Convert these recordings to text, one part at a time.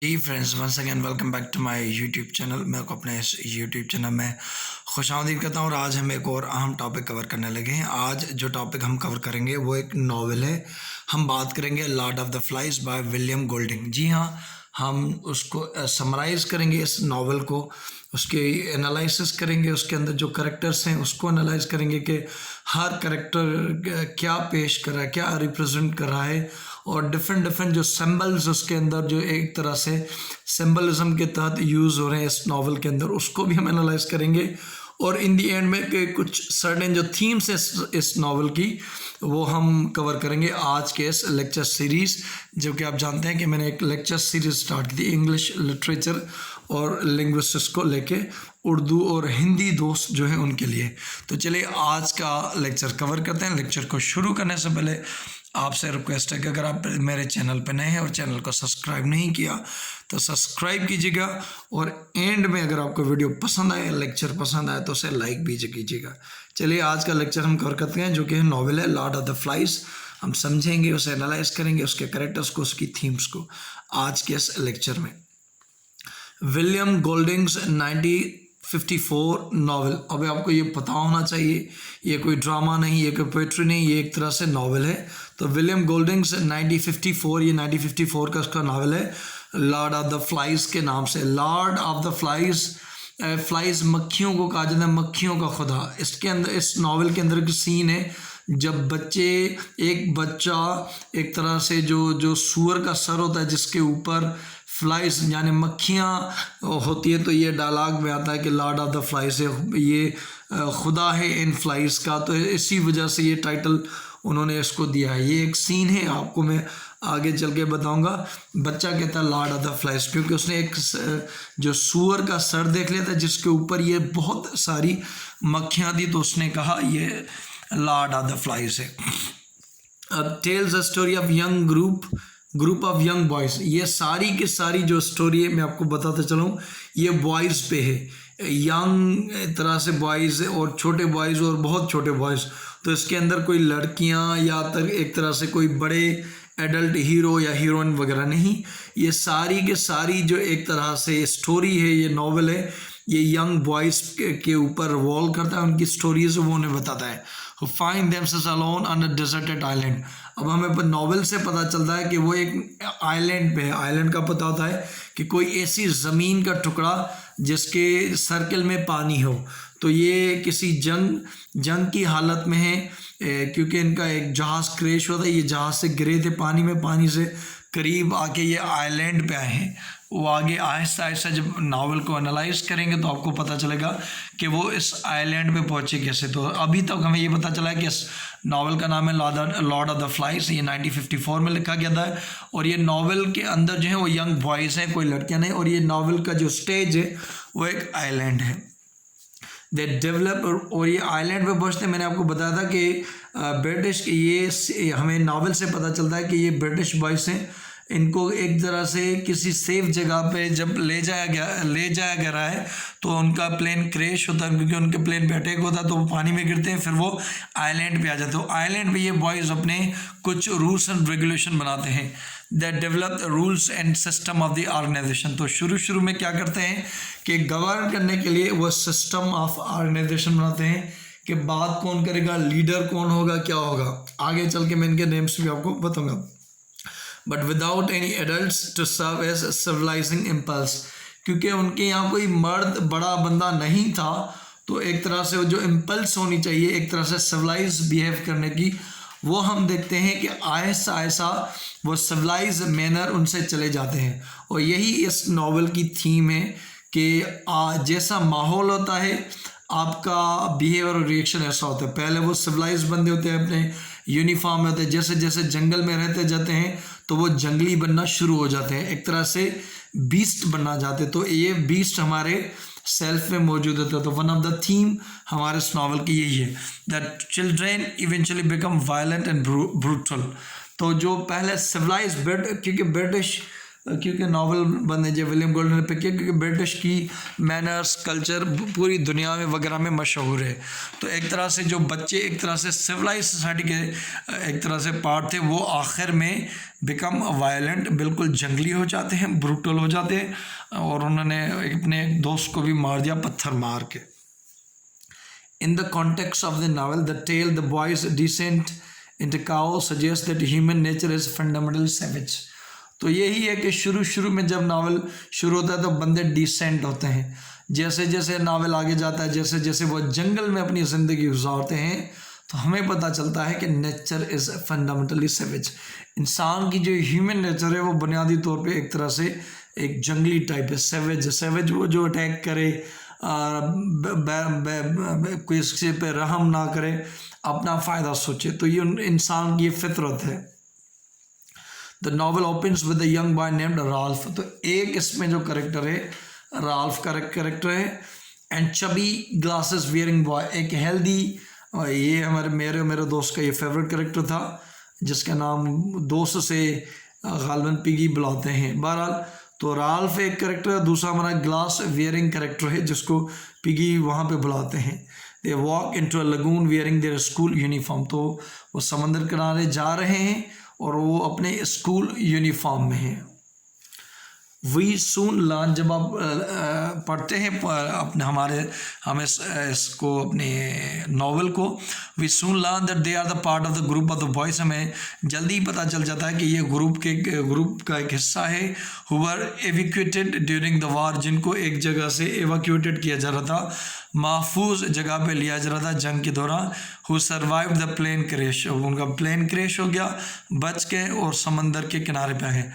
Ji friends, once again welcome back to my YouTube channel. मैं को अपने इस यूट्यूब चैनल में खुशामदीद करता हूँ और आज हम एक और अहम टॉपिक कवर करने लगे हैं। आज जो टॉपिक हम कवर करेंगे वो एक नावल है। हम बात करेंगे Lord of the Flies by William Golding. जी हाँ, हम उसको समराइज़ करेंगे इस नावल को, उसके एनालिसिस करेंगे, उसके अंदर जो करेक्टर्स हैं उसको एनालाइज करेंगे कि हर करेक्टर क्या पेश कर रहा है, क्या रिप्रेजेंट कर रहा है, और डिफरेंट डिफरेंट जो सिंबल्स उसके अंदर जो एक तरह से सिंबलिज्म के तहत यूज़ हो रहे हैं इस नावल के अंदर, उसको भी हम एनालाइज करेंगे। और इन दी एंड में कि कुछ सर्टेन जो थीम्स है इस नावल की वो हम कवर करेंगे आज के इस लेक्चर सीरीज़। जो कि आप जानते हैं कि मैंने एक लेक्चर सीरीज़ स्टार्ट की थी इंग्लिश लिटरेचर और लिंग्विस्टिक्स को लेके, उर्दू और हिंदी दोस्त जो हैं उनके लिए। तो चलिए आज का लेक्चर कवर करते हैं। लेक्चर को शुरू करने से पहले आपसे रिक्वेस्ट है कि अगर आप मेरे चैनल पर नए हैं और चैनल को सब्सक्राइब नहीं किया तो सब्सक्राइब कीजिएगा, और एंड में अगर आपको वीडियो पसंद आए, लेक्चर पसंद आए तो उसे लाइक भी कीजिएगा। चलिए आज का लेक्चर हम कवर करते हैं जो कि नॉवेल है लॉर्ड ऑफ द फ्लाइज। हम समझेंगे, उसे एनालाइज करेंगे, उसके कैरेक्टर्स को, उसकी थीम्स को आज के इस लेक्चर में। William Golding's 1954 novel. अब आपको ये पता होना चाहिए, ये कोई ड्रामा नहीं, ये कोई पोइट्री नहीं, ये एक तरह से नावल है। तो विलियम गोल्डिंग्स 1954, ये 1954 का उसका नावल है लॉर्ड ऑफ द फ्लाइज के नाम से। Lord of the flies, flies मक्खियों को कहा जाता है, मक्खियों का खुदा। इसके अंदर, इस नावल के अंदर एक सीन है जब एक बच्चा एक तरह से जो सूअर का सर होता है जिसके ऊपर फ्लाइज यानी मक्खियाँ होती है, तो ये डायलॉग में आता है कि लॉर्ड ऑफ द फ्लाइज है, ये खुदा है इन फ्लाइज का। तो इसी वजह से ये टाइटल उन्होंने इसको दिया है। ये एक सीन है, आपको मैं आगे चल के बताऊंगा। बच्चा कहता है लॉर्ड ऑफ द फ्लाइज क्योंकि उसने एक जो सूअर का सर देख लिया था जिसके ऊपर ये बहुत सारी मक्खियाँ थी, तो उसने कहा ये लॉर्ड ऑफ द फ्लाइज है। अब tales a story of young group of young boys. ये सारी की सारी जो स्टोरी है मैं आपको बताता चलूँ, ये बॉयज़ पे है, यंग तरह से बॉयज़ और छोटे बॉयज़ और बहुत छोटे बॉयज़। तो इसके अंदर कोई लड़कियां या एक तरह से कोई बड़े एडल्ट हीरो या हीरोइन वगैरह नहीं, ये सारी के सारी जो एक तरह से स्टोरी है, ये नावल है, ये यंग बॉयज़ के ऊपर रिवॉल्व करता है। उनकी स्टोरीज वो उन्हें बताता है। who find themselves alone on a deserted island। अब हमें नावल से पता चलता है कि वो एक आइलैंड पे है। आइलैंड का पता होता है कि कोई ऐसी ज़मीन का टुकड़ा जिसके सर्कल में पानी हो। तो ये किसी जंग की हालत में है, क्योंकि इनका एक जहाज़ क्रैश हुआ था, ये जहाज़ से गिरे थे पानी में, पानी से करीब आके ये आइलैंड पे आए हैं। वो आगे आहिस्ता आहिस्ता जब नावल को एनालाइज करेंगे तो आपको पता चलेगा कि वो इस आइलैंड पे पहुंचे कैसे। तो अभी तक हमें ये पता चला है कि इस नावल का नाम है लॉर्ड ऑफ द फ्लाइज। ये 1954 में लिखा गया था, और ये नावल के अंदर जो है वो यंग बॉयज़ हैं, कोई लड़कियां नहीं, और ये नावल का जो स्टेज है वो एक आइलैंड है। दे डेवलप, और ये आइलैंड पे पहुँचते मैंने आपको बताया था कि ब्रिटिश, ये हमें नावल से पता चलता है कि ये ब्रिटिश बॉयज़ हैं। इनको एक तरह से किसी सेफ जगह पे जब ले जाया गया रहा है तो उनका प्लेन क्रैश होता है, क्योंकि उनके प्लेन पे अटैक होता है तो वो पानी में गिरते हैं, फिर वो आइलैंड पे आ जाते हैं। तो आइलैंड पे ये बॉयज़ अपने कुछ रूल्स एंड रेगुलेशन बनाते हैं। That develop rules and system of the organisation. तो शुरू में क्या करते हैं कि गवर्न करने के लिए वो सिस्टम ऑफ ऑर्गेनाइजेशन बनाते हैं कि बात कौन करेगा, लीडर कौन होगा, क्या होगा। आगे चल के मैं इनके नेम्स भी आपको बताऊंगा। But without any adults to serve as civilising impulse, क्योंकि उनके यहाँ कोई मर्द बड़ा बंदा नहीं था, तो एक तरह से जो इम्पल्स होनी चाहिए एक तरह से सिविलाइज बिहेव करने की, वो हम देखते हैं कि आहिस्ता आहिस्ता वो सिविलाइज मैनर उनसे चले जाते हैं। और यही इस नावल की थीम है कि जैसा माहौल होता है आपका बिहेवियर और रिएक्शन ऐसा होता है। पहले वो सिविलाइज बंदे होते हैं, अपने यूनिफॉर्म में होते हैं, जैसे जैसे जंगल में रहते जाते हैं तो वो जंगली बनना शुरू हो जाते हैं, एक तरह से बीस्ट बनना जाते हैं। तो ये बीस्ट हमारे सेल्फ में मौजूद होता है। तो वन ऑफ द थीम हमारे इस नावल की यही है, that children eventually become violent and brutal. तो जो पहले सिविलाइज क्योंकि ब्रिटिश क्योंकि नावल बने जो विलियम गोल्डन ने पिक किया, क्योंकि ब्रिटिश की मैनर्स कल्चर पूरी दुनिया में वगैरह में मशहूर है। तो एक तरह से जो बच्चे एक तरह से सिविलाइज सोसाइटी के एक तरह से पार्ट थे, वो आखिर में बिकम वायलेंट, बिल्कुल जंगली हो जाते हैं, ब्रूटल हो जाते हैं, और उन्होंने अपने दोस्त को भी मार दिया पत्थर मार के। In the context of the novel, the tale, the boy's descent into chaos suggests that human nature is fundamentally savage. तो यही है कि शुरू में जब नावल शुरू होता है तो बंदे डिसेंट होते हैं। जैसे जैसे नावल आगे जाता है, जैसे जैसे वो जंगल में अपनी ज़िंदगी गुजारते हैं, तो हमें पता चलता है कि नेचर इज़ फंडामेंटली सेवेज। इंसान की जो ह्यूमन नेचर है वो बुनियादी तौर पे एक तरह से एक जंगली टाइप है, सेवेज। सेवेज वो जो अटैक करे, किसी पे रहम ना करे, अपना फ़ायदा सोचे, तो ये इंसान की फितरत है। The novel opens with a young boy named Ralph. तो एक इसमें जो करेक्टर है राल्फ का करेक्टर है, and chubby glasses wearing boy, एक हेल्दी, ये हमारे मेरे दोस्त का ये फेवरेट करेक्टर था, जिसका नाम दोस्त से गालबन पिगी बुलाते हैं। बहरहाल तो राल्फ एक करेक्टर है, दूसरा हमारा ग्लास वियरिंग करेक्टर है जिसको पिगी वहाँ पे बुलाते हैं। They walk into a lagoon wearing their school uniform. तो वो समंदर किनारे जा रहे हैं और वो अपने स्कूल यूनिफॉर्म में हैं। वी सून लर्न, जब आप पढ़ते हैं अपने हमें इसको अपने नावल को, we soon learn that they are the part of the group of the boys. हमें जल्दी पता चल जाता है कि ये ग्रुप का एक हिस्सा है, who were evacuated during the war, जिनको एक जगह से एवाक्यूटेड किया जा रहा था, महफूज जगह पे लिया जा रहा था जंग के दौरान। Who survive the plane crash, उनका प्लेन क्रैश हो गया, बच के और समंदर के किनारे पे हैं।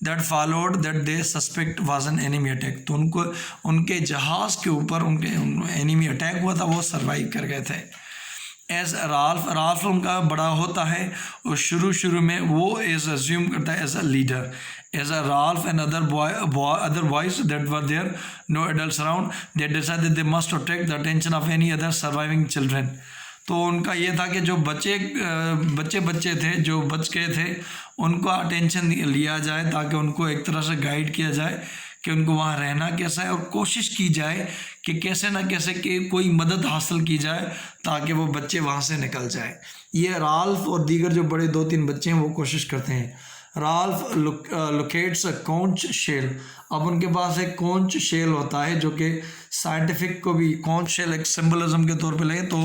That followed that they suspect was an enemy attack, तो उनको उनके जहाज़ के ऊपर उनके एनिमी अटैक हुआ था, वो सर्वाइव कर गए थे। एज राल्फ उनका बड़ा होता है और शुरू में वो एज अज्यूम करता है as a leader. As a Ralph and other boys that were there, no adults around, they decided they must attract the attention of any other surviving children. तो उनका ये था कि जो बच्चे थे जो बच गए थे, उनको अटेंशन लिया जाए ताकि उनको एक तरह से गाइड किया जाए कि उनको वहाँ रहना कैसा है, और कोशिश की जाए कि कैसे ना कैसे कि कोई मदद हासिल की जाए ताकि वो बच्चे वहाँ से निकल जाए। ये राल्फ और दीगर जो बड़े 2-3 बच्चे हैं वो कोशिश करते हैं। राल्फ लोकेट्स अ कॉन्च शेल। अब उनके पास एक कॉन्च शेल होता है जो कि साइंटिफिक को भी, कॉन्च शेल एक सिंबलिज्म के तौर पे लगे तो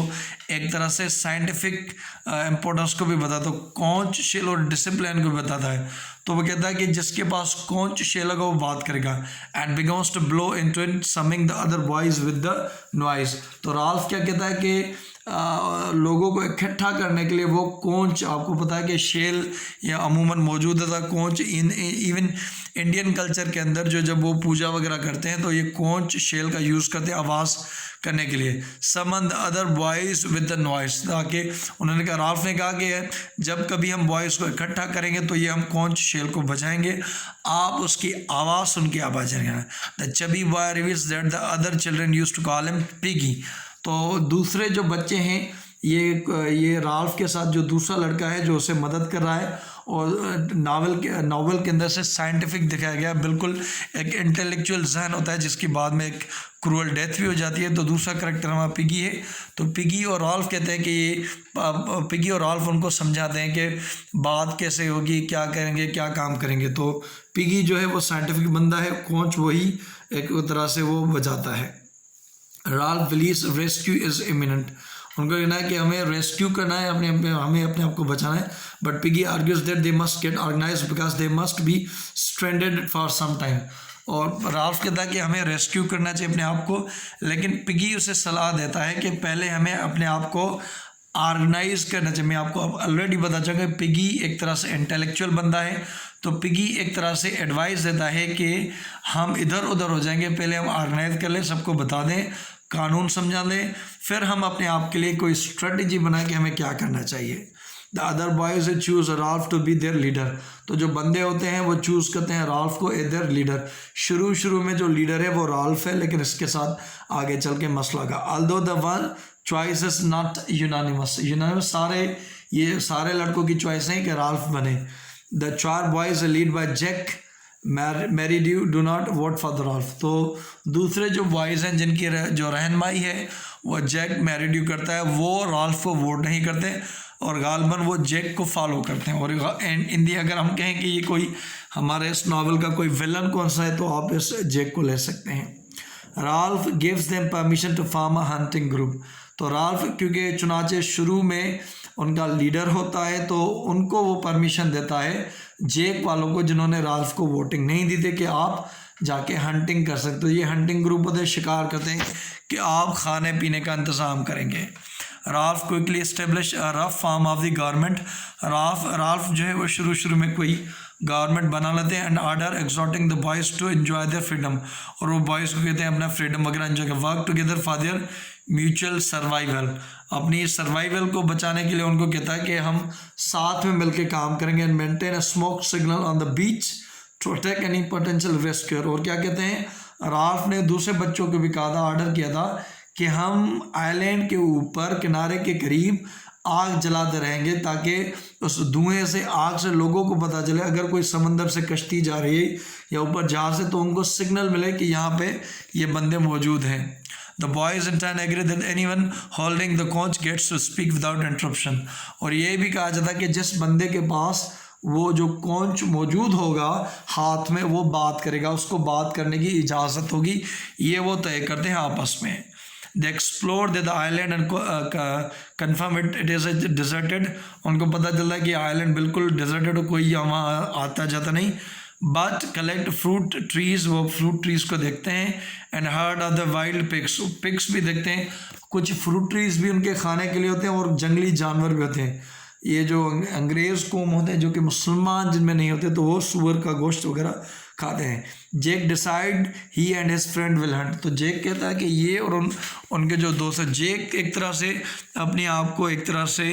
एक तरह से साइंटिफिक इम्पोर्टेंस को भी बताता है, कॉन्च शेल और डिसिप्लिन को भी बताता है। तो वो कहता है कि जिसके पास कॉन्च शेल होगा वो बात करेगा, and begins to blow into it summoning the other boys with the noise. तो राल्फ क्या कहता है कि लोगों को इकट्ठा करने के लिए वो कॉन्च, आपको पता है कि शेल या अमूमन मौजूद था कॉन्च इवन इंडियन कल्चर के अंदर, जो जब वो पूजा वगैरह करते हैं तो ये कॉन्च शेल का यूज़ करते हैं आवाज़ करने के लिए। Summon the other boys with the noise, ताकि उन्होंने कहा, राल्फ ने कहा कि जब कभी हम बॉयज़ को इकट्ठा करेंगे तो ये हम कॉन्च शेल को बजाएंगे, आप उसकी आवाज़ सुन के आप आ जाएंगे। The chubby boy reveals that the other children used to call him Piggy. तो दूसरे जो बच्चे हैं, ये राल्फ के साथ जो दूसरा लड़का है जो उसे मदद कर रहा है, और नावल के अंदर से साइंटिफिक दिखाया गया, बिल्कुल एक इंटेलेक्चुअल जहन होता है जिसकी बाद में एक क्रूअल डेथ भी हो जाती है। तो दूसरा करैक्टर हमारा पिगी है। तो पिगी और राल्फ कहते हैं कि पिगी और राल्फ उनको समझाते हैं कि बात कैसे होगी, क्या करेंगे, क्या काम करेंगे। तो पिगी जो है वो साइंटिफिक बंदा है, कॉन्च वही एक तरह से वो बजाता है। Ralph believes rescue is imminent, उनको कहना है कि हमें रेस्क्यू करना है, हमें अपने आप को बचाना है। But Piggy argues that they must get organised because they must be stranded for some time. और राल्फ कहता है कि हमें रेस्क्यू करना चाहिए अपने आप को, लेकिन पिगी उसे सलाह देता है कि पहले हमें अपने आप को ऑर्गेनाइज करना चाहिए। मैं आपको अब ऑलरेडी बता चुका, पिगी एक तरह से इंटेलेक्चुअल बंदा है, तो पिगी एक तरह से एडवाइस देता है कि हम इधर उधर हो जाएंगे, पहले हम ऑर्गेनाइज कर लें, सबको बता दें, कानून समझा दें, फिर हम अपने आप के लिए कोई स्ट्रेटजी बनाएं कि हमें क्या करना चाहिए। The other boys choose Ralph to be their leader. तो जो बंदे होते हैं वो चूज़ करते हैं राल्फ को एज देयर लीडर। शुरू में जो लीडर है वो राल्फ है, लेकिन इसके साथ आगे चल के मसला का, although the one choice is not unanimous, सारे लड़कों की चॉइस नहीं कि राल्फ बने। The 4 boys lead by Jack Mary do not vote for the Ralph. तो दूसरे जो बॉयज़ हैं जिनकी जो रहनुमाई है वो जैक मैरी ड्यू करता है, वो राल्फ को वोट नहीं करते और गालबन वो जैक को फॉलो करते हैं। और इन दी अगर हम कहें कि ये कोई हमारे इस नावल का कोई विलन कौन सा है तो आप इस जैक को ले सकते हैं। Ralph gives them permission to form a hunting group. तो राल्फ क्योंकि चुनाचे शुरू में उनका लीडर होता है तो उनको वो परमिशन देता है जैक वालों को जिन्होंने राल्फ को वोटिंग नहीं दी थी कि आप जाके हंटिंग कर सकते हो। ये हंटिंग ग्रुप होते शिकार करते हैं कि आप खाने पीने का इंतज़ाम करेंगे। Ralph quickly establish rough form of the government. Ralph जो है वो शुरू में कोई गवर्नमेंट बना लेते हैं and order exhorting the boys to enjoy their freedom. और वो बॉयज़ को कहते हैं अपना फ्रीडम वगैरह एंजॉय कर, work together for their mutual survival. अपनी सर्वाइवल को बचाने के लिए उनको कहता है कि हम साथ में मिलकर काम करेंगे and maintain a smoke signal on the beach to attack any potential rescuer. और क्या कहते हैं, राल्फ ने दूसरे बच्चों को भी कहा था, ऑर्डर किया था कि हम आइलैंड के ऊपर किनारे के करीब आग जलाते रहेंगे ताकि उस धुएं से, आग से लोगों को पता चले अगर कोई समंदर से कश्ती जा रही है या ऊपर जहाज से तो उनको सिग्नल मिले कि यहाँ पे ये बंदे मौजूद हैं। The boys in turn agree that anyone holding the conch gets to speak without interruption। और ये भी कहा जाता है कि जिस बंदे के पास वो जो कॉन्च मौजूद होगा हाथ में वो बात करेगा, उसको बात करने की इजाज़त होगी। ये वो तय करते हैं आपस में। They explore the island and confirm it is deserted। उनको पता चलता है कि आइलैंड बिल्कुल डिजर्टेड हो, कोई यहाँ आता जाता नहीं। बट कलेक्ट फ्रूट ट्रीज, वो फ्रूट ट्रीज को देखते हैं and heard of the wild pigs, pigs भी देखते हैं। कुछ फ्रूट ट्रीज भी उनके खाने के लिए होते हैं और जंगली जानवर भी होते हैं। ये जो अंग्रेज़ कौम होते हैं जो कि मुसलमान जिनमें नहीं होते तो वो सूअर का गोश्त वगैरह खाते हैं। Jack decide he and his friend will hunt. तो जेक कहता है कि ये और उनके जो दोस्त हैं, जेक एक तरह से अपने आप को एक तरह से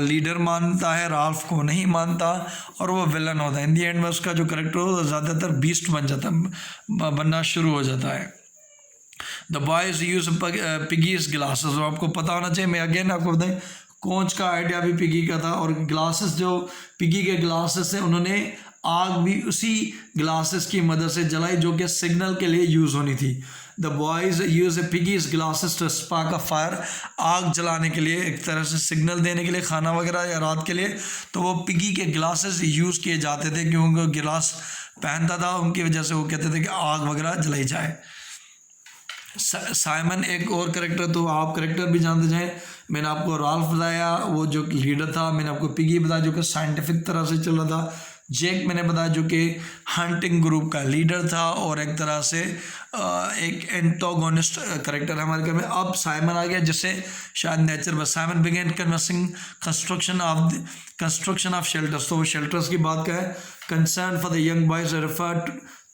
लीडर मानता है, राल्फ को नहीं मानता और वो विलन होता है। इन दी एंड में उसका जो करेक्टर हो ज़्यादातर बीस्ट बन जाता है, बनना शुरू हो जाता है। The boys use piggies glasses. आपको पता होना चाहिए, मैं अगेन आपको बताएं, कोच का आइडिया भी पिगी का था और ग्लासेस जो पिगी के ग्लासेस हैं उन्होंने आग भी उसी ग्लासेस की मदद से जलाई जो कि सिग्नल के लिए यूज़ होनी थी। The boys use a Piggy's glasses to spark a fire. आग जलाने के लिए, एक तरह से सिग्नल देने के लिए, खाना वगैरह या रात के लिए, तो वो पिगी के ग्लासेस यूज़ किए जाते थे क्योंकि गिलास पहनता था, उनकी वजह से वो कहते थे कि आग वगैरह जलाई जाए। साइमन एक और करेक्टर, तो आप करेक्टर भी जानते जाएं। मैंने आपको राल्फ बताया वो जो लीडर था, मैंने आपको पिगी बताया जो कि साइंटिफिक तरह से चल रहा था, जेक मैंने बताया जो कि हंटिंग ग्रुप का लीडर था और एक तरह से एक एंटागोनिस्ट करेक्टर हमारे घर में। अब साइमन आ गया जिससे शायद नेचर बस। Simon began conversing construction of shelters. तो वो शेल्टर्स की बात का है। Concern for the young boys refer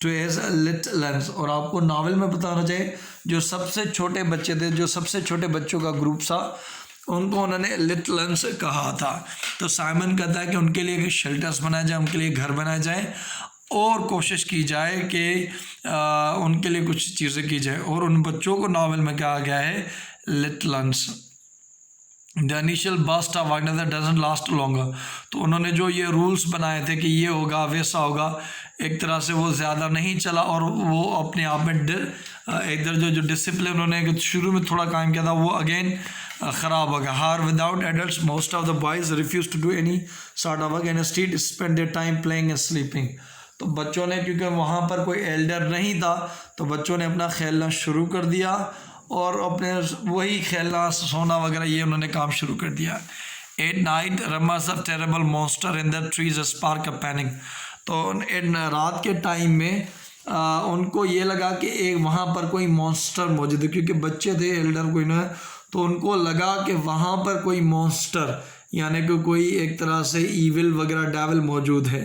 to as littluns. और आपको नावल में बताना चाहिए जो सबसे छोटे बच्चे थे, जो सबसे छोटे बच्चों का ग्रुप था, उनको उन्होंने लिटलन्स कहा था। तो साइमन कहता है कि उनके लिए शेल्टर्स बनाए जाए, उनके लिए घर बनाए जाए और कोशिश की जाए कि उनके लिए कुछ चीज़ें की जाए। और उन बच्चों को नावल में कहा गया है littluns. The initial burst of Wagner doesn't last longer. तो उन्होंने जो ये रूल्स बनाए थे कि ये होगा वैसा होगा, एक तरह से वो ज़्यादा नहीं चला और वो अपने आप में इधर जो डिसिप्लिन उन्होंने शुरू में थोड़ा काम किया था वो अगेन ख़राब हो गया। हार without adults most of the boys refuse to do any sort of work and instead spend their time playing and sleeping. तो बच्चों ने, क्योंकि वहाँ पर कोई एल्डर नहीं था, तो बच्चों ने अपना खेलना शुरू कर दिया और अपने वही खेलना, सोना वगैरह ये उन्होंने काम शुरू कर दिया। At night rumours a terrible monster in the trees spark a panic. तो रात के टाइम में उनको ये लगा कि एक वहाँ पर कोई मॉन्स्टर मौजूद है, क्योंकि बच्चे थे, एल्डर कोई ना, तो उनको लगा कि वहाँ पर कोई मॉन्स्टर यानी कि कोई एक तरह से ईविल वगैरह डेविल मौजूद है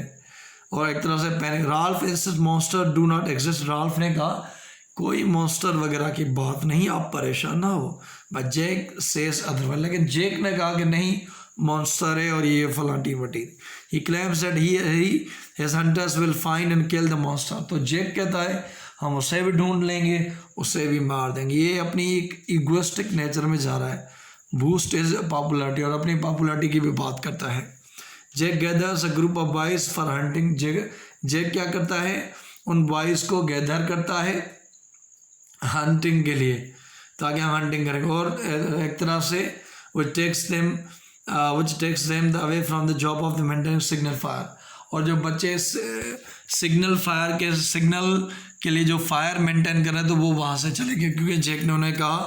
और एक तरह से पैनिक। राल्फ इस monster do not exist. Ralph ने कहा कोई मॉन्स्टर वगैरह की बात नहीं, आप परेशान ना हो। But Jake says otherwise. लेकिन जेक ने कहा कि नहीं, मॉन्स्टर है और ये फलाटी वटी। He claims that his hunters will find and kill the monster. तो जेक कहता है हम उसे भी ढूंढ लेंगे, उसे भी मार देंगे। ये अपनी एक इगोइस्टिक नेचर में जा रहा है, बूस्ट इज पॉपुलरिटी, और अपनी पॉपुलरिटी की भी बात करता है। Jack gathers a group of boys for hunting. Jack Jack क्या करता है, उन बॉयज़ को गैदर करता है हंटिंग के लिए, ताकि हम हंटिंग करें, और एक तरह से which takes them away from the job of the maintaining signal fire। और जो बच्चे सिग्नल फायर के सिग्नल के लिए जो फायर मेंटेन कर रहे हैं तो वो वहाँ से चले गए, क्योंकि जेक ने उन्हें कहा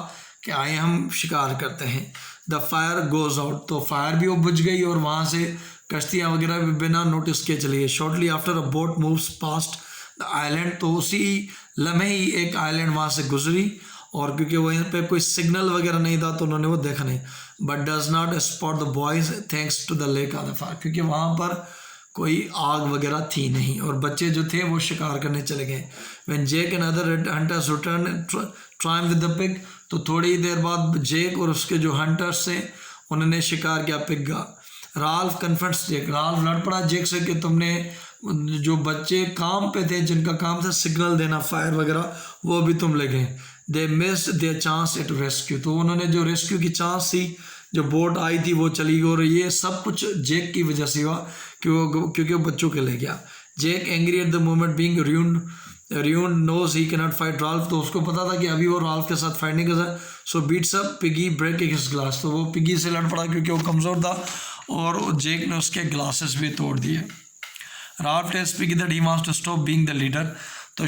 कि आइए हम शिकार करते हैं। द फायर गोज आउट, तो फायर भी वो बुझ गई और वहाँ से कश्तियाँ वगैरह भी बिना नोटिस किए चली गई। Shortly after a boat moves past the island, तो उसी लम्हे ही एक आइलैंड वहाँ से गुजरी, और क्योंकि वहीं पे कोई सिग्नल वगैरह नहीं था तो उन्होंने वो देखा नहीं। But does not spot the boys thanks to the lack of the fire, क्योंकि वहाँ पर कोई आग वगैरह थी नहीं और बच्चे जो थे वो शिकार करने चले गए। When Jack and other hunters return triumph with the pig, तो थोड़ी देर बाद जेक और उसके जो हंटर्स थे उन्होंने शिकार किया पिग का। राल्फ कन्फ्रंट्स जेक, राल्फ लड़ पड़ा जेक से कि तुमने जो बच्चे काम पे थे जिनका काम था सिग्नल देना फायर वगैरह, वो भी तुम ले गए। They missed their chance at rescue, तो उन्होंने जो रेस्क्यू की चांस थी, जो बोट आई थी वो चली गई, और ये सब कुछ जेक की वजह से हुआ क्योंकि वो बच्चों के ले गया। Jack angry at the moment being ruined knows he cannot fight Ralph, तो उसको पता था कि अभी वो राल्फ के साथ फाइट नहीं कर सकता। So beats up Piggy breaking his glass, तो वो पिगी से लड़ पड़ा क्योंकि वो कमज़ोर था और जेक ने उसके ग्लासेस भी तोड़ दिए। Ralph tells Piggy that he wants to stop being the leader, तो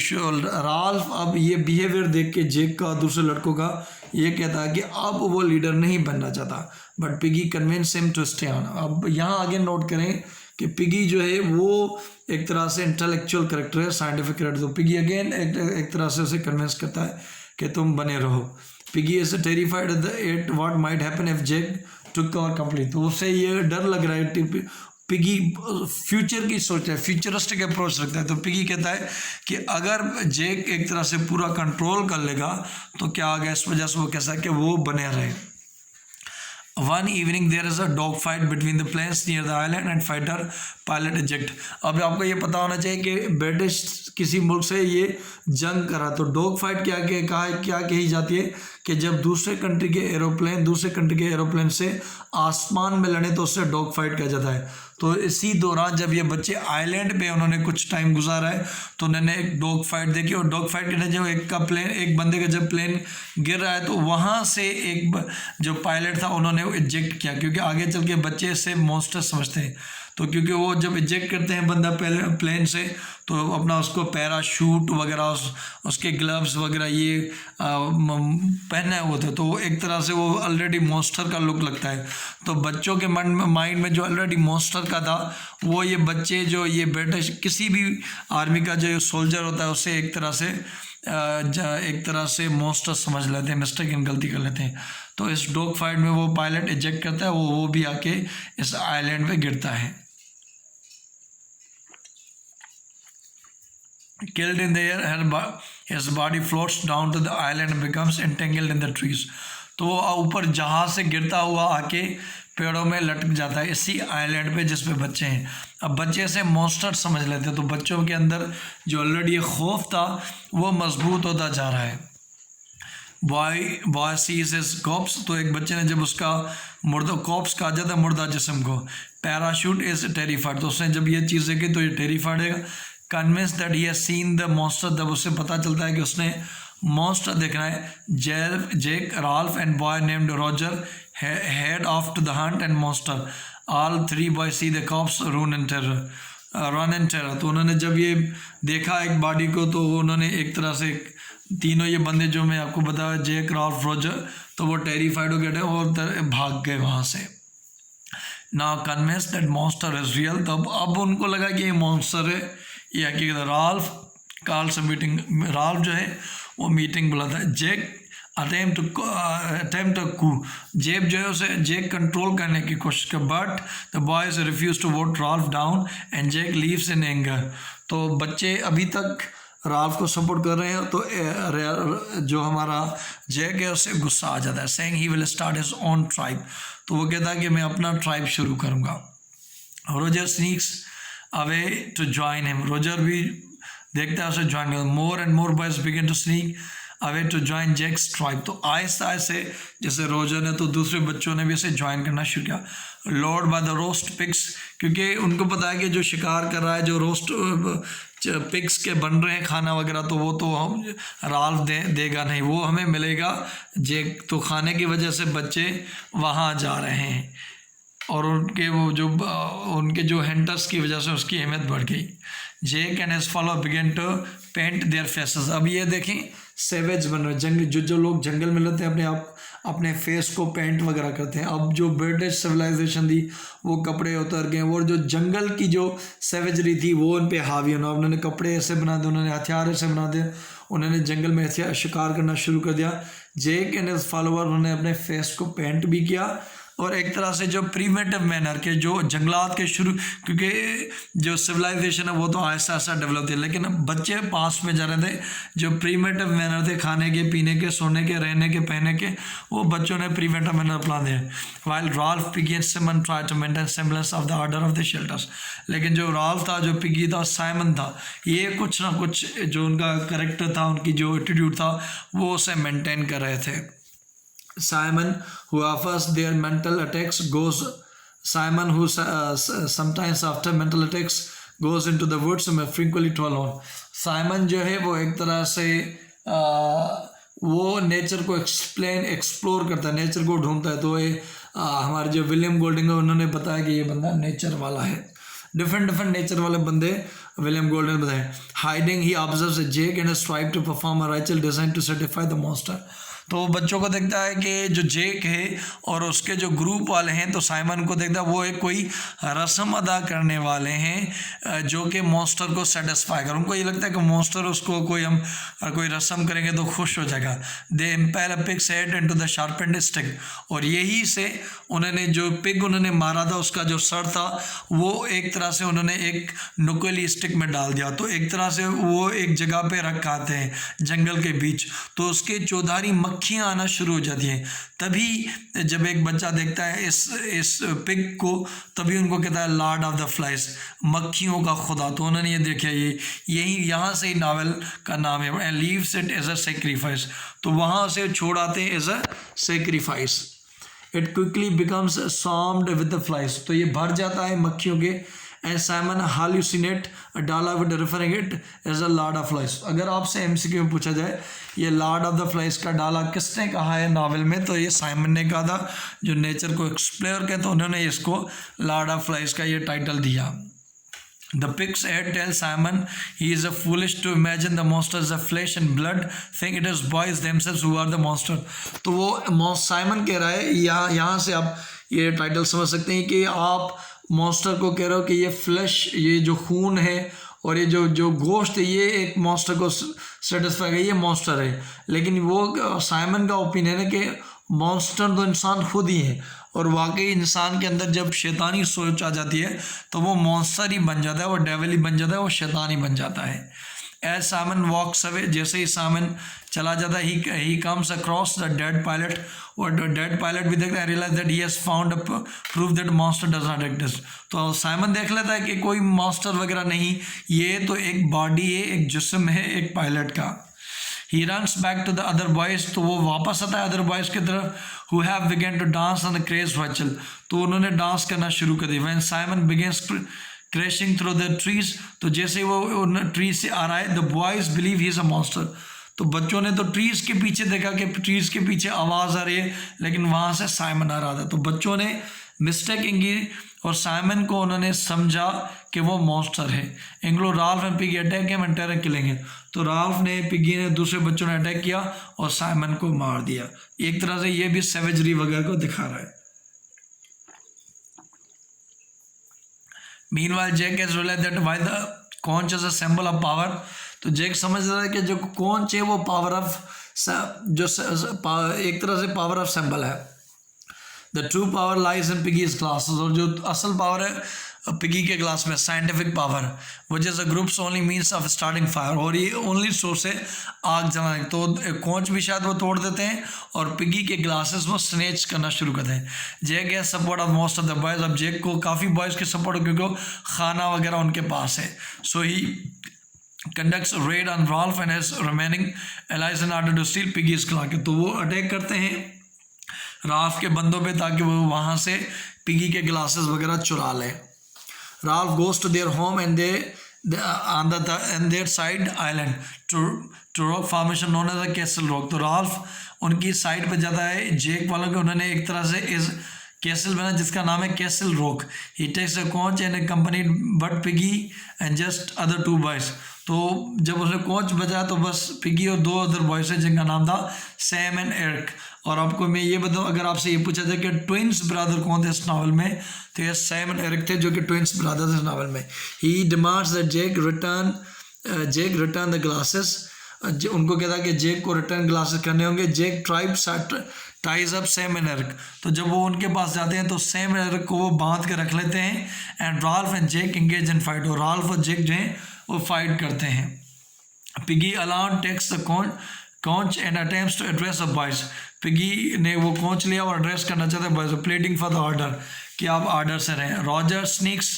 राल्फ अब ये बिहेवियर देख के जेक का दूसरे लड़कों का ये कहता है कि अब वो लीडर नहीं बनना चाहता। But Piggy convince him to stay on. अब यहाँ आगे नोट करें कि पिगी जो है वो एक तरह से इंटेलेक्चुअल करेक्टर है, साइंटिफिक करेक्टर, तो पिगी अगेन एक तरह से उसे कन्विंस करता है कि तुम बने रहो। Piggy is terrified at what might happen if Jake took over complete, तो उससे ये डर लग रहा है। पिगी फ्यूचर की सोच है, फ्यूचरिस्टिक अप्रोच रखता है, तो पिगी कहता है कि अगर जेक एक तरह से पूरा कंट्रोल कर लेगा तो क्या आ गया, इस वजह से वो कैसा कि वो बने रहे। One evening there is a dog fight between the planes near the island and fighter pilot eject। अब आपको ये पता होना चाहिए कि ब्रिटिश किसी मुल्क से ये जंग करा, तो डॉग फाइट क्या कही जाती है कि जब दूसरे कंट्री के एरोप्लेन से आसमान में लड़े तो उससे डॉग फाइट कहा जाता है। तो इसी दौरान जब ये बच्चे आइलैंड पे उन्होंने कुछ टाइम गुजारा है तो उन्होंने एक डॉग फाइट देखी, और डॉग फाइट के जब एक बंदे का जब प्लेन गिर रहा है तो वहाँ से एक जो पायलट था उन्होंने इजेक्ट किया, क्योंकि आगे चल के बच्चे इसे मॉन्स्टर समझते हैं। तो क्योंकि वो जब इजेक्ट करते हैं बंदा प्लेन से तो अपना उसको पैराशूट वगैरह उसके ग्लव्स वगैरह ये पहना हुआ था, तो वो एक तरह से वो ऑलरेडी मॉन्स्टर का लुक लगता है। तो बच्चों के माइंड में जो ऑलरेडी मॉन्स्टर का था वो ये बच्चे जो ये ब्रिटिश किसी भी आर्मी का जो सोल्जर होता है उससे एक तरह से मॉन्स्टर समझ लेते हैं, मिस्टेक गलती कर लेते हैं। तो इस डॉग फाइट में वो पायलट इजेक्ट करता है, वो भी आके इस आइलैंड पे गिरता है। Killed in the air, his body floats down to the island and becomes entangled in the trees। तो वो ऊपर जहाज से गिरता हुआ आके पेड़ों में लटक जाता है इसी आइलैंड पे जिस पे बच्चे हैं। अब बच्चे से मॉन्स्टर समझ लेते हैं, तो बच्चों के अंदर जो ऑलरेडी खौफ था वो मजबूत होता जा रहा है। बॉय सीज हिज कॉप्स, तो एक बच्चे ने जब उसका मुर्दा कॉप्स कहा जाता है मुर्दा जिस्म को। पैराशूट इज टेरिफाइड, तो उसने जब ये चीज़ देखी तो ये टेरिफाइड है। Convince that he has seen the monster, जब उससे पता चलता है कि उसने मॉन्स्टर देखना है। Jack Ralph and boy named Roger head off to the hunt and monster. All three boy see the corpse run and terror. तो उन्होंने जब ये देखा एक बॉडी को तो उन्होंने एक तरह से तीनों ये बंदे जो मैं आपको बताया जेक राल्फ रॉजर, तो वो टेरिफाइड हो गए और भाग गए वहाँ से। Now convince that monster is real, तो अब उनको लगा कि ये मॉन्स्टर है, ये हकीकत। Ralph calls a meeting, Ralph जो है वो मीटिंग बुलाता है। जेक अटेम्प्ट टू कू, जेब जो है उसे जेक कंट्रोल करने की कोशिश कर, but the boys refuse to vote Ralph down and Jack leaves in anger. तो बच्चे अभी तक राल्फ को सपोर्ट कर रहे हैं, तो जो हमारा जेक है उससे गुस्सा आ जाता है। Saying he will start his own tribe, तो वो कहता है कि मैं अपना ट्राइब शुरू करूँगा। Roger sneaks away to join him, Roger भी देखता है उसे ज्वाइन कर। More and more boys begin to sneak away to join Jack's tribe. तो आहिस्ता आहिस्ता जैसे रोजर ने तो दूसरे बच्चों ने भी इसे ज्वाइन करना शुरू किया। Lord by the roast pigs, क्योंकि उनको पता है कि जो शिकार कर रहा है, जो रोस्ट पिग्स के बन रहे हैं खाना वगैरह, तो वो तो हम राल्फ देगा नहीं, वो हमें मिलेगा जैक। तो खाने की वजह से बच्चे वहाँ जा रहे हैं और उनके उनके जो हंटर्स की वजह से उसकी अहमियत बढ़ गई। Jack and his follower began to paint their faces. अब ये देखें सेवेज बन रहे, जो लोग जंगल में रहते हैं अपने फेस को पेंट वगैरह करते हैं। अब जो ब्रिटिश सिविलाइजेशन थी वो कपड़े उतर गए, और जो जंगल की जो सेवेजरी थी वो उन पे हावी होना। उन्होंने कपड़े ऐसे बना दिए, उन्होंने हथियार ऐसे बना दिए, उन्होंने जंगल में शिकार करना शुरू कर दिया। जेक एंड हिज फॉलोअर उन्होंने अपने फेस को पेंट भी किया, और एक तरह से जो प्रीमेटिव मैनर के जो जंगलात के शुरू, क्योंकि जो सिविलाइजेशन है वो तो आहिस्ता आहिस्ता डेवलप थी, लेकिन बच्चे पास में जा रहे थे। जो प्रीमेटिव मैनर थे खाने के, पीने के, सोने के, रहने के, पहनने के, वो बच्चों ने प्रीमेटिव मैनर अपना दिए। While Ralph Piggy and Simon try to maintain semblance of the order of the shelters. लेकिन जो राल्फ था, जो पिगी था, साइमन था, ये कुछ ना कुछ जो उनका करेक्टर था, उनकी जो एटीट्यूड था, वो उसे मेंटेन कर रहे थे। Simon, who offers their mental attacks, Simon, who sometimes after mental attacks goes into the woods and frequently to alone. Simon जो है वो एक तरह से वो नेचर को एक्सप्लोर करता है, नेचर को ढूंढता है। तो ये हमारे जो विलियम गोल्डिंग है उन्होंने बताया कि ये बंदा नेचर वाला है। डिफरेंट नेचर वाले बंदे विलियम गोल्डन बताए। Hiding he observes Jack and strive to perform a ritual design to satisfy the monster. तो बच्चों को देखता है कि जो जेक है और उसके जो ग्रुप वाले हैं, तो साइमन को देखता है वो एक कोई रस्म अदा करने वाले हैं जो कि मॉन्स्टर को सेटिस्फाई कर। उनको ये लगता है कि मॉन्स्टर उसको कोई रस्म करेंगे तो खुश हो जाएगा। They impale a pig's head into the sharpened stick, और यही से उन्होंने जो पिग उन्होंने मारा था उसका जो सर था वो एक तरह से उन्होंने एक नुकीली स्टिक में डाल दिया। तो एक तरह से वो एक जगह पे रखा थे जंगल के बीच, तो उसके चौधारी मक्खियाँ आना शुरू हो जाती हैं। तभी जब एक बच्चा देखता है इस पिग को, तभी उनको कहता है लॉर्ड ऑफ द फ्लाइज, मक्खियों का खुदा। तो उन्होंने ये देखा, यही यहाँ से ही नावल का नाम है, and leaves it as a sacrifice. तो वहाँ से छोड़ आते हैं as a sacrifice. It quickly becomes swarmed with the flies, तो ये भर जाता है मक्खियों के। एंड साइमन हाल्यूसिनेट डाला with referring it as a lord of flies. अगर आपसे एमसीक्यू में पूछा जाए ये लॉर्ड ऑफ द फ्लाइज का डाला किसने कहा है नावल में, तो ये साइमन ने कहा था, जो नेचर को एक्सप्लोर किया, तो उन्होंने इसको लॉर्ड ऑफ फ्लाइज का ये टाइटल दिया। The pig's head tells Simon he is a foolish to imagine the monsters of flesh and blood, think it is boys themselves who are the monster। तो वो Simon कह रहा है, यहाँ से आप ये टाइटल समझ सकते हैं कि आप मॉन्स्टर को कह रहे हो कि ये फ्लैश, ये जो खून है और ये जो गोश्त है, ये एक मॉन्स्टर को सेटिस्फाई कर, ये मॉन्स्टर है। लेकिन वो साइमन का ओपिनियन है कि मॉन्स्टर तो इंसान खुद ही है, और वाकई इंसान के अंदर जब शैतानी सोच आ जाती है तो वो मॉन्स्टर ही बन जाता है, वो डेविल ही बन जाता है, वो शैतान ही बन जाता है। एज साइमन वॉक्स अवे, जैसे ही साइमन चला जाता है, he comes across the dead pilot, और डेड पायलट भी देखता है, realize that he has found a proof that monster does not exist. तो साइमन देख लेता है कि कोई मॉन्स्टर वगैरह नहीं, ये तो एक बॉडी है, एक जिस्म है एक पायलट का। He runs back to the other boys, तो वो वापस आता है अदर बॉयज़ की तरफ, who have begun to dance on the crazed Rachel, तो उन्होंने डांस करना शुरू कर दिया। When Simon begins crashing through the trees, तो जैसे वो उन ट्रीज से आ रहा है, the boys believe he is a monster। तो बच्चों ने तो ट्रीज के पीछे देखा कि ट्रीज के पीछे आवाज़ आ रही है, लेकिन वहाँ से साइमन आ रहा था। तो बच्चों ने मिस्टेकिंग की और साइमन को उन्होंने समझा कि वो मॉन्स्टर है। इंग्लो Ralph and Piggy attack him and terror killing. तो राल्फ ने, पिगी ने, दूसरे बच्चों ने अटैक किया और साइमन को मार दिया। एक तरह से ये भी सेवेजरी वगैरह को दिखा रहा है। Meanwhile Jack has realized that why the conch is a symbol of power. तो जेक समझ रहा है कि जो कॉन्च है वो पावर ऑफ, जो एक तरह से पावर ऑफ सिंबल है। The true power lies in piggies classes, और जो असल पावर है पिगी के क्लास में, scientific power, which is a groups only means of starting fire, और ये ओनली सोर्स है आग जलाने। तो कौच भी शायद वो तोड़ देते हैं और पिगी के ग्लासेस वो स्नेच करना शुरू करते हैं। जेक है support of most of the boys. अब जेक को काफ़ी बॉयज़ के सपोर्ट, क्योंकि खाना वगैरह उनके पास है। सो ही conducts a raid on Ralph and his remaining allies in order to steal Piggy's clock. तो वो अटैक करते हैं राल्फ के बंदों पे ताकि वो वहाँ से पिगी के ग्लासेस वगैरह चुरा लें. Ralph goes to their home and on their side island to rock formation known as a Castle Rock. तो राल्फ उनकी साइड पे जाता है जेक वालों के. उन्होंने एक तरह से इस कैसल बना जिसका नाम है Castle Rock. He takes a conch and accompanied but Piggy and just other 2 boys. तो जब उसने कोच बचा तो बस पिगी और 2 अदर बॉयज है जिनका नाम था सैम एंड एरिक. और आपको मैं ये बताऊं, अगर आपसे ये पूछा जाए कि ट्विंस ब्रदर कौन थे इस नावल में, तो ये सैम एंड एरिक थे जो कि ट्विंस ब्रदर्स इस नावल में. He demands that Jack return the glasses. उनको कहता है कि जेक को रिटर्न ग्लासेस करने होंगे. Jack ties up Sam and Eric. तो जब वो उनके पास जाते हैं तो सैम एंड एरिक को वो बांध के रख लेते हैं. And Ralph and Jack engage in fight. और राल्फ और जेक जो हैं वो फाइट करते हैं. Piggy alone takes the conch and attempts to address a boys. Piggy ने वो कॉन्च लिया और एड्रेस करना चाहते हैं boys, pleading for the order कि आप ऑर्डर से रहें. Roger sneaks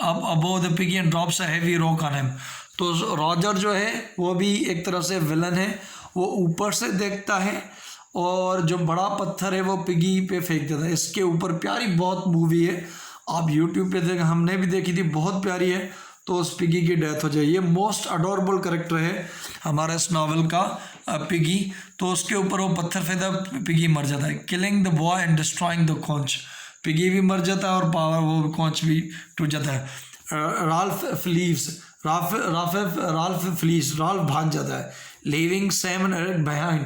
up above the Piggy and drops a heavy rock on him. तो रॉजर जो है वो भी एक तरह से विलन है. वो ऊपर से देखता है और जो बड़ा पत्थर है वो पिगी पे फेंक देता है. इसके ऊपर प्यारी बहुत मूवी है, आप यूट्यूब पे देख, हमने भी देखी थी, बहुत प्यारी है. तो उस पिगी की डेथ हो जाए. ये मोस्ट अडोरेबल कैरेक्टर है हमारा इस नावल का पिगी. तो उसके ऊपर वो पत्थर फेंकता, पिगी मर जाता है. Killing the boy and destroying the conch. Piggy भी मर जाता है और पावर वो कॉन्च भी टूट जाता है. राल्फ फ्लीव्स. राल्फ भाग जाता है. Leaving Sam and Eric behind.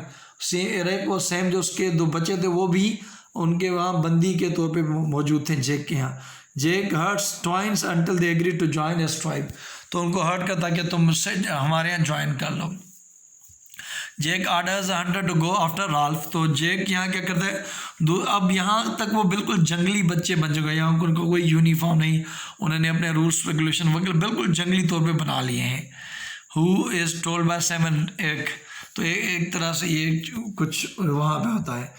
Eric और सैम जो उसके 2 बच्चे थे वो भी उनके वहाँ बंदी के तौर पे मौजूद थे जेक के यहाँ. Jack hurts twice until they agree to join his tribe. तो उनको हर्ट करता कि तुम मुझसे हमारे यहाँ ज्वाइन कर लो. Jack orders hunter to go after Ralph. तो जेक यहाँ क्या करता है, अब यहाँ तक वो बिल्कुल जंगली बच्चे बन चुके हैं. यहाँ उनको कोई यूनिफॉर्म नहीं, उन्होंने अपने रूल्स रेगुलेशन वगैरह बिल्कुल जंगली तौर पे बना लिए हैं. Who is told by Sam and Eric. तो एक तरह से ये कुछ वहाँ पे होता है.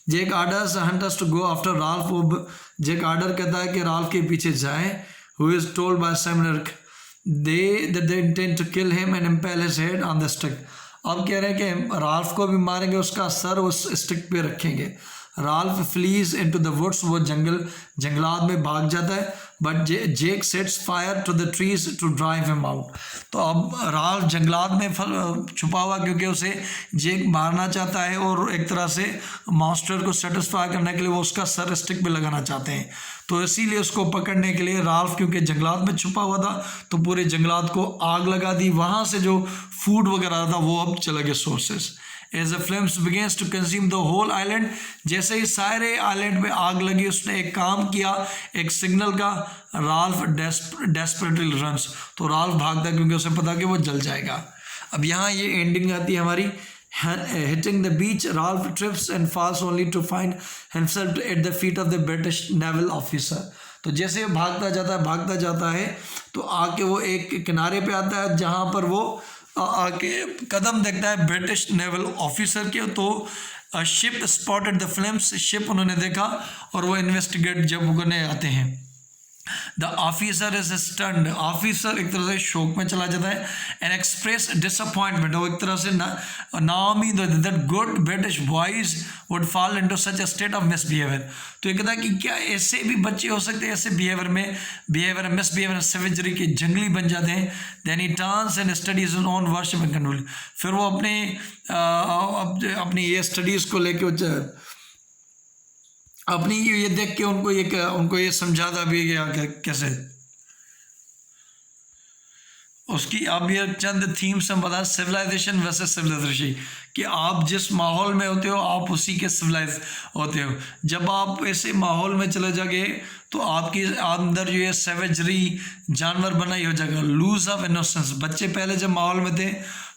Jack orders hunters to go after Ralph. वो जेक ऑर्डर कहता है कि राल्फ के पीछे जाएं. Who is told by Sam and Eric they intend to kill him and impale his head on the stick. अब कह रहे हैं कि राल्फ को भी मारेंगे, उसका सर उस स्टिक पे रखेंगे. Ralph flees into the woods. वो जंगलात में भाग जाता है. But Jack sets fire to the trees to drive him out. तो अब राल्फ जंगलात में छुपा हुआ क्योंकि उसे जेक मारना चाहता है और एक तरह से मास्टर को सेटिस्फाई करने के लिए वो उसका सर स्टिक पे लगाना चाहते हैं. तो इसीलिए उसको पकड़ने के लिए राल्फ क्योंकि जंगलात में छुपा हुआ था तो पूरे जंगलात को आग लगा दी. वहाँ से जो फूड वगैरह था वो अब चले गए sources. As the flames begins to consume the whole island, जैसे ही सारे आइलैंड में आग लगी उसने एक काम किया, एक सिग्नल का. Ralph desperately runs. तो राल्फ भागता क्योंकि उसे पता कि वो जल जाएगा. अब यहाँ ये एंडिंग आती है हमारी. Hitting the beach, Ralph trips and falls only to find himself at the feet of the British naval officer. तो जैसे भागता जाता है तो आके वो एक किनारे पे आता है जहाँ पर वो आके कदम देखता है ब्रिटिश नेवल ऑफिसर के. तो ship spotted the flames. Ship उन्होंने देखा और वो इन्वेस्टिगेट जब करने आते हैं. The officer is stunned. Officer एक तरह से शोक में चला जाता है. And express disappointment. वो एक तरह से नाउमीद that good British boys would fall into such a state of misbehaviour. तो ये कहता है कि क्या ऐसे भी बच्चे हो सकते हैं ऐसे बिहेवियर मिसबिहेवियर सेवेजरी के जंगली बन जाते हैं. Then he turns and studies own worship and control. फिर वो अपनी ये स्टडीज़ को लेके अपनी ये देख के उनको ये समझाता भी गया कैसे उसकी. अब ये चंद थीम्स हम बता. सिविलाइजेशन वर्सेस सिविलाइजेशन, कि आप जिस माहौल में होते हो आप उसी के सिविलाइज होते हो. जब आप ऐसे माहौल में चले जाओगे तो आपकी अंदर जो ये सेवेजरी जानवर बना ही हो जाएगा. Loss of innocence. बच्चे पहले जब माहौल में थे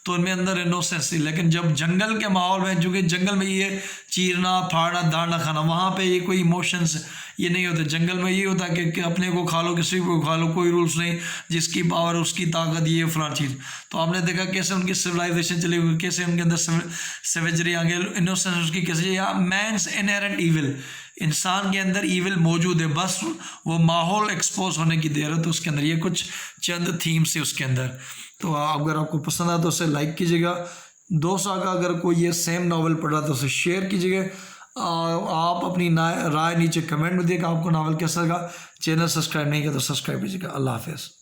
तो उनमें अंदर इनोसेंस थी, लेकिन जब जंगल के माहौल में, जो कि जंगल में ये चीरना फाड़ना दाड़ना खाना, वहाँ पे ये कोई इमोशंस ये नहीं होते. जंगल में ये होता है कि अपने को खा लो किसी को खा लो, कोई रूल्स नहीं, जिसकी पावर उसकी ताकत, ये फलां चीज़. तो आपने देखा कैसे उनकी सिविलाइजेशन चली हुई, कैसे उनके अंदर सेवेजरी आ गई, इनोसेंस उसकी कैसे. या मैंस इनहेरेंट ईविल. इंसान के अंदर ईविल मौजूद है, बस वो माहौल एक्सपोज होने की देर है। तो उसके अंदर ये कुछ चंद थीम्स है उसके अंदर। तो अगर आपको पसंद आए तो उसे लाइक कीजिएगा। दोस्तों का अगर कोई ये सेम नावल पढ़ रहा तो उसे शेयर कीजिएगा। आप अपनी राय नीचे कमेंट में दिएगा आपको नावल कैसा लगा। चैनल सब्सक्राइब नहीं किया तो सब्सक्राइब कीजिएगा। अल्लाह हाफिज़।